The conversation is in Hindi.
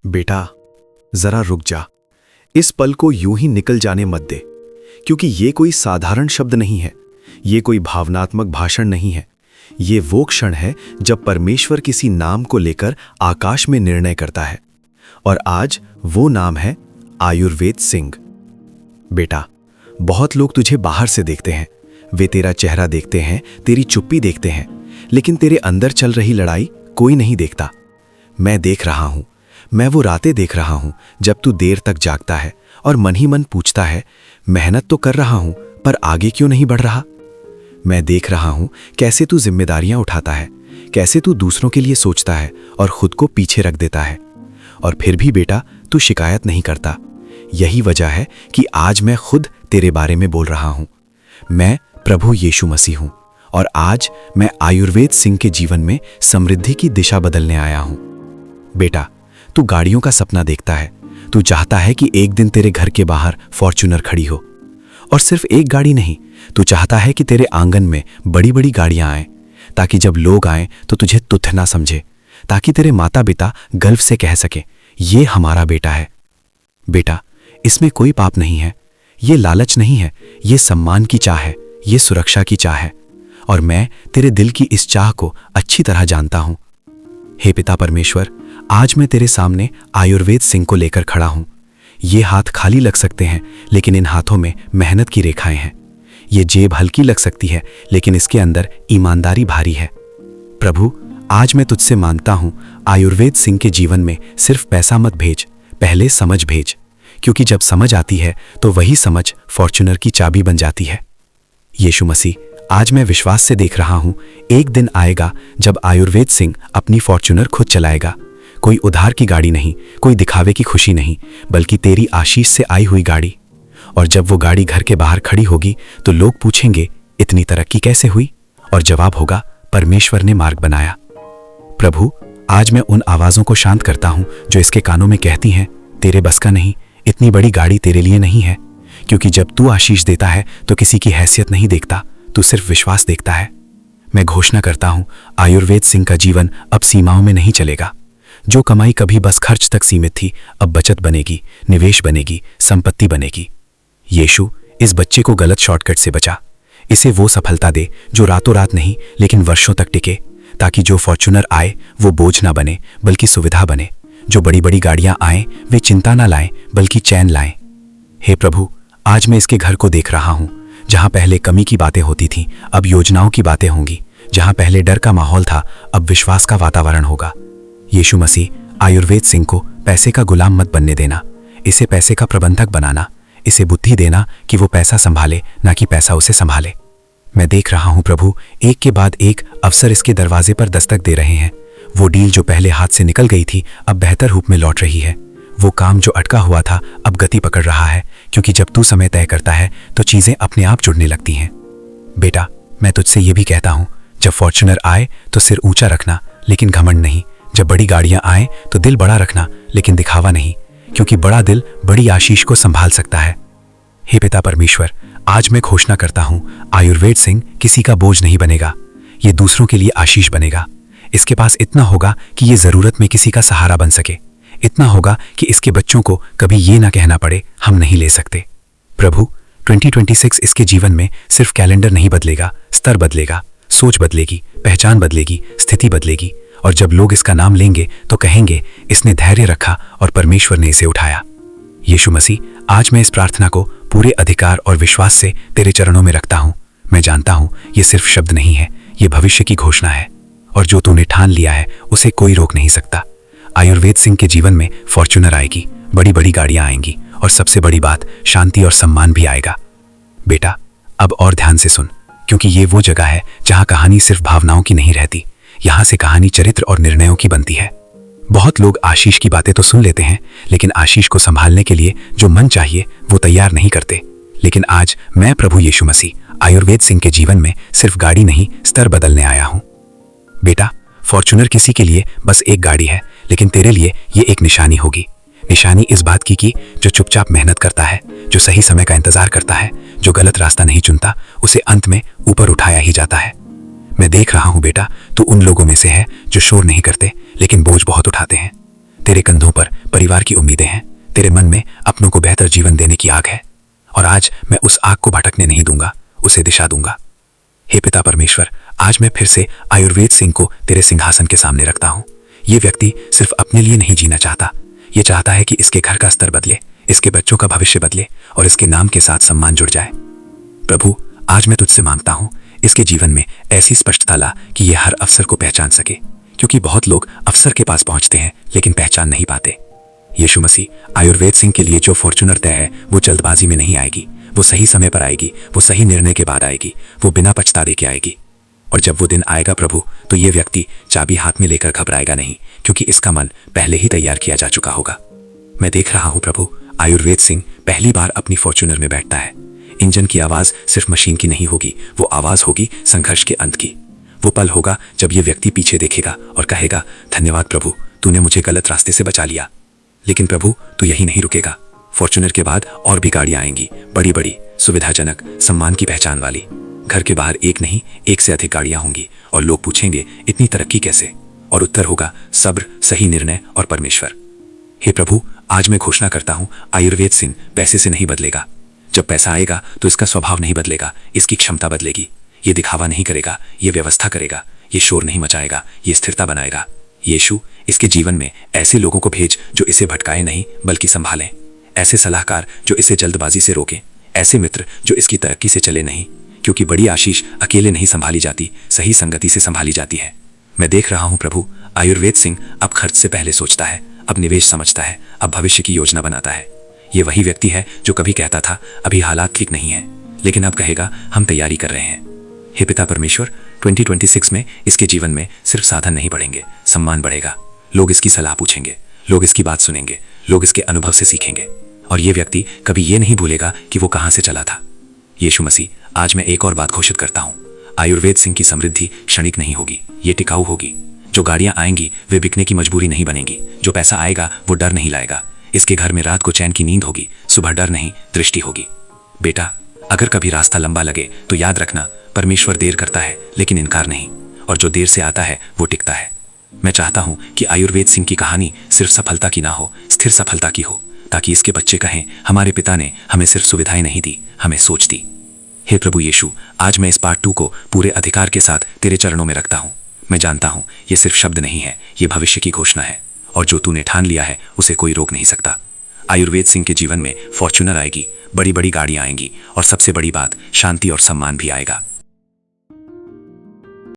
बेटा, जरा रुक जा। इस पल को यूं ही निकल जाने मत दे, क्योंकि ये कोई साधारण शब्द नहीं है, ये कोई भावनात्मक भाषण नहीं है। ये वो क्षण है जब परमेश्वर किसी नाम को लेकर आकाश में निर्णय करता है, और आज वो नाम है आयुर्वेद सिंह। बेटा, बहुत लोग तुझे बाहर से देखते हैं, वे तेरा चेहरा देखते हैं, तेरी चुप्पी देखते हैं, लेकिन तेरे अंदर चल रही लड़ाई कोई नहीं देखता। मैं देख रहा हूं, मैं वो रातें देख रहा हूं जब तू देर तक जागता है और मन ही मन पूछता है, मेहनत तो कर रहा हूं पर आगे क्यों नहीं बढ़ रहा। मैं देख रहा हूं कैसे तू जिम्मेदारियां उठाता है, कैसे तू दूसरों के लिए सोचता है और खुद को पीछे रख देता है, और फिर भी बेटा तू शिकायत नहीं करता। यही वजह है कि आज मैं खुद तेरे बारे में बोल रहा हूं। मैं प्रभु यीशु मसीह हूं, और आज मैं आयुर्वेद सिंह के जीवन में समृद्धि की दिशा बदलने आया हूं। बेटा, तू गाड़ियों का सपना देखता है, तू चाहता है कि एक दिन तेरे घर के बाहर फॉर्च्यूनर खड़ी हो, और सिर्फ एक गाड़ी नहीं, तू चाहता है कि तेरे आंगन में बड़ी बड़ी गाड़ियां आएं, ताकि जब लोग आएं तो तुझे तुच्छ ना समझे, ताकि तेरे माता पिता गर्व से कह सके, ये हमारा बेटा है। बेटा, इसमें कोई पाप नहीं है, ये लालच नहीं है, ये सम्मान की चाह है, ये सुरक्षा की चाह है, और मैं तेरे दिल की इस चाह को अच्छी तरह जानता हूं। हे पिता परमेश्वर, आज मैं तेरे सामने आयुर्वेद सिंह को लेकर खड़ा हूं। ये हाथ खाली लग सकते हैं, लेकिन इन हाथों में मेहनत की रेखाएं हैं। ये जेब हल्की लग सकती है, लेकिन इसके अंदर ईमानदारी भारी है। प्रभु, आज मैं तुझसे मांगता हूं, आयुर्वेद सिंह के जीवन में सिर्फ पैसा मत भेज, पहले समझ भेज, क्योंकि जब समझ आती है तो वही समझ फॉर्च्यूनर की चाबी बन जाती है। यीशु मसीह, आज मैं विश्वास से देख रहा हूं, एक दिन आएगा जब आयुर्वेद सिंह अपनी फॉर्च्यूनर खुद चलाएगा। कोई उधार की गाड़ी नहीं, कोई दिखावे की खुशी नहीं, बल्कि तेरी आशीष से आई हुई गाड़ी। और जब वो गाड़ी घर के बाहर खड़ी होगी तो लोग पूछेंगे, इतनी तरक्की कैसे हुई? और जवाब होगा, परमेश्वर ने मार्ग बनाया। प्रभु, आज मैं उन आवाजों को शांत करता हूं जो इसके कानों में कहती हैं, तेरे बस का नहीं, इतनी बड़ी गाड़ी तेरे लिए नहीं है। क्योंकि जब तू आशीष देता है तो किसी की हैसियत नहीं देखता, तू सिर्फ विश्वास देखता है। मैं घोषणा करता हूं, आयुर्वेद सिंह का जीवन अब सीमाओं में नहीं चलेगा। जो कमाई कभी बस खर्च तक सीमित थी, अब बचत बनेगी, निवेश बनेगी, संपत्ति बनेगी। यीशु, इस बच्चे को गलत शॉर्टकट से बचा। इसे वो सफलता दे जो रातों रात नहीं लेकिन वर्षों तक टिके, ताकि जो फॉर्च्यूनर आए वो बोझ ना बने बल्कि सुविधा बने। जो बड़ी बड़ी गाड़ियां आए वे चिंता ना लाएं बल्कि चैन लाएं। हे प्रभु, आज मैं इसके घर को देख रहा हूं, जहां पहले कमी की बातें होती थीं, अब योजनाओं की बातें होंगी। जहां पहले डर का माहौल था, अब विश्वास का वातावरण होगा। यीशु मसीह, आयुर्वेद सिंह को पैसे का गुलाम मत बनने देना, इसे पैसे का प्रबंधक बनाना। इसे बुद्धि देना कि वो पैसा संभाले, ना कि पैसा उसे संभाले। मैं देख रहा हूं प्रभु, एक के बाद एक अवसर इसके दरवाजे पर दस्तक दे रहे हैं। वो डील जो पहले हाथ से निकल गई थी, अब बेहतर रूप में लौट रही है। वो काम जो अटका हुआ था, अब गति पकड़ रहा है, क्योंकि जब तू समय तय करता है तो चीजें अपने आप जुड़ने लगती हैं। बेटा, मैं तुझसे ये भी कहता हूं, जब फॉर्च्यूनर आए तो सिर ऊंचा रखना, लेकिन घमंड नहीं। जब बड़ी गाड़ियां आए तो दिल बड़ा रखना, लेकिन दिखावा नहीं, क्योंकि बड़ा दिल बड़ी आशीष को संभाल सकता है। हे पिता परमेश्वर, आज मैं घोषणा करता हूं, आयुर्वेद सिंह किसी का बोझ नहीं बनेगा, ये दूसरों के लिए आशीष बनेगा। इसके पास इतना होगा कि ये जरूरत में किसी का सहारा बन सके, इतना होगा कि इसके बच्चों को कभी ये ना कहना पड़े, हम नहीं ले सकते। प्रभु, 2026 इसके जीवन में सिर्फ कैलेंडर नहीं बदलेगा, स्तर बदलेगा, सोच बदलेगी, पहचान बदलेगी, स्थिति बदलेगी। और जब लोग इसका नाम लेंगे तो कहेंगे, इसने धैर्य रखा और परमेश्वर ने इसे उठाया। यीशु मसीह, आज मैं इस प्रार्थना को पूरे अधिकार और विश्वास से तेरे चरणों में रखता हूं। मैं जानता हूं ये सिर्फ शब्द नहीं है, ये भविष्य की घोषणा है, और जो तूने ठान लिया है उसे कोई रोक नहीं सकता। आयुर्वेद सिंह के जीवन में फॉर्च्यूनर आएगी, बड़ी बड़ी गाड़ियां आएंगी, और सबसे बड़ी बात, शांति और सम्मान भी आएगा। बेटा, अब और ध्यान से सुन, क्योंकि ये वो जगह है जहां कहानी सिर्फ भावनाओं की नहीं रहती, यहां से कहानी चरित्र और निर्णयों की बनती है। बहुत लोग आशीष की बातें तो सुन लेते हैं, लेकिन आशीष को संभालने के लिए जो मन चाहिए वो तैयार नहीं करते। लेकिन आज मैं प्रभु यीशु मसीह आयुर्वेद सिंह के जीवन में सिर्फ गाड़ी नहीं, स्तर बदलने आया हूं। बेटा, फॉर्च्यूनर किसी के लिए बस एक गाड़ी है, लेकिन तेरे लिए ये एक निशानी होगी। निशानी इस बात की कि जो चुपचाप मेहनत करता है, जो सही समय का इंतजार करता है, जो गलत रास्ता नहीं चुनता, उसे अंत में ऊपर उठाया ही जाता है। मैं देख रहा हूं बेटा, तू उन लोगों में से है जो शोर नहीं करते लेकिन बोझ बहुत उठाते हैं, तेरे कंधों पर परिवार की उम्मीदें हैं, तेरे मन में अपनों को बेहतर जीवन देने की आग है। और आज मैं उस आग को भटकने नहीं दूंगा, उसे दिशा दूंगा। हे पिता परमेश्वर, आज मैं फिर से आयुर्वेद सिंह को तेरे सिंहासन के सामने रखता हूँ। ये व्यक्ति सिर्फ अपने लिए नहीं जीना चाहता, ये चाहता है कि इसके घर का स्तर बदले, इसके बच्चों का भविष्य बदले और इसके नाम के साथ सम्मान जुड़ जाए। प्रभु, आज मैं तुझसे मांगता हूँ, इसके जीवन में ऐसी स्पष्टता ला कि ये हर अवसर को पहचान सके, क्योंकि बहुत लोग अवसर के पास पहुंचते हैं लेकिन पहचान नहीं पाते। यीशु मसीह, आयुर्वेद सिंह के लिए जो फॉर्च्यूनर तय है वो जल्दबाजी में नहीं आएगी, वो सही समय पर आएगी, वो सही निर्णय के बाद आएगी, वो बिना पछतावे के आएगी। और जब वो दिन आएगा प्रभु, तो ये व्यक्ति चाबी हाथ में लेकर घबराएगा नहीं, क्योंकि इसका मन पहले ही तैयार किया जा चुका होगा। मैं देख रहा हूँ प्रभु, आयुर्वेद सिंह पहली बार अपनी फॉर्च्यूनर में बैठता है। इंजन की आवाज सिर्फ मशीन की नहीं होगी, वो आवाज होगी संघर्ष के अंत की। वो पल होगा जब ये व्यक्ति पीछे देखेगा और कहेगा, धन्यवाद प्रभु, तूने मुझे गलत रास्ते से बचा लिया। लेकिन प्रभु, तू यही नहीं रुकेगा। फॉर्च्यूनर के बाद और भी गाड़ियां आएंगी, बड़ी बड़ी, सुविधाजनक, सम्मान की पहचान वाली। घर के बाहर एक नहीं, एक से अधिक गाड़ियां होंगी और लोग पूछेंगे, इतनी तरक्की कैसे? और उत्तर होगा, सब्र, सही निर्णय और परमेश्वर। हे प्रभु, आज मैं घोषणा करता हूं, आयुर्वेद सिंह पैसे से नहीं बदलेगा। जब पैसा आएगा तो इसका स्वभाव नहीं बदलेगा, इसकी क्षमता बदलेगी। ये दिखावा नहीं करेगा, ये व्यवस्था करेगा। ये शोर नहीं मचाएगा, ये स्थिरता बनाएगा। यीशु, इसके जीवन में ऐसे लोगों को भेज जो इसे भटकाए नहीं बल्कि संभालें। ऐसे सलाहकार जो इसे जल्दबाजी से रोकें, ऐसे मित्र जो इसकी तरक्की से चले नहीं, क्योंकि बड़ी आशीष अकेले नहीं संभाली जाती, सही संगति से संभाली जाती है। मैं देख रहा हूं प्रभु, आयुर्वेद सिंह अब खर्च से पहले सोचता है, अब निवेश समझता है, अब भविष्य की योजना बनाता है। ये वही व्यक्ति है जो कभी कहता था अभी हालात ठीक नहीं है, लेकिन अब कहेगा हम तैयारी कर रहे हैं। हे पिता परमेश्वर, 2026 में इसके जीवन में सिर्फ साधन नहीं बढ़ेंगे, सम्मान बढ़ेगा। लोग इसकी सलाह पूछेंगे, लोग इसकी बात सुनेंगे, लोग इसके अनुभव से सीखेंगे। और ये व्यक्ति कभी ये नहीं भूलेगा कि वो कहां से चला था। यीशु मसीह, आज मैं एक और बात घोषित करता हूं, आयुर्वेद सिंह की समृद्धि क्षणिक नहीं होगी, ये टिकाऊ होगी। जो गाड़ियां आएंगी वे बिकने की मजबूरी नहीं बनेंगी, जो पैसा आएगा वो डर नहीं लाएगा। इसके घर में रात को चैन की नींद होगी, सुबह डर नहीं, दृष्टि होगी। बेटा, अगर कभी रास्ता लंबा लगे तो याद रखना, परमेश्वर देर करता है लेकिन इनकार नहीं, और जो देर से आता है वो टिकता है। मैं चाहता हूं कि आयुर्वेद सिंह की कहानी सिर्फ सफलता की ना हो, स्थिर सफलता की हो, ताकि इसके बच्चे कहें, हमारे पिता ने हमें सिर्फ सुविधाएं नहीं दी, हमें सोच दी। हे प्रभु यीशु, आज मैं इस पार्ट 2 को पूरे अधिकार के साथ तेरे चरणों में रखता हूं। मैं जानता हूं ये सिर्फ शब्द नहीं है, ये भविष्य की घोषणा है, और जो तूने ठान लिया है उसे कोई रोक नहीं सकता। आयुर्वेद सिंह के जीवन में फॉर्च्यूनर आएगी, बड़ी बड़ी गाड़ियां आएंगी, और सबसे बड़ी बात, शांति और सम्मान भी आएगा।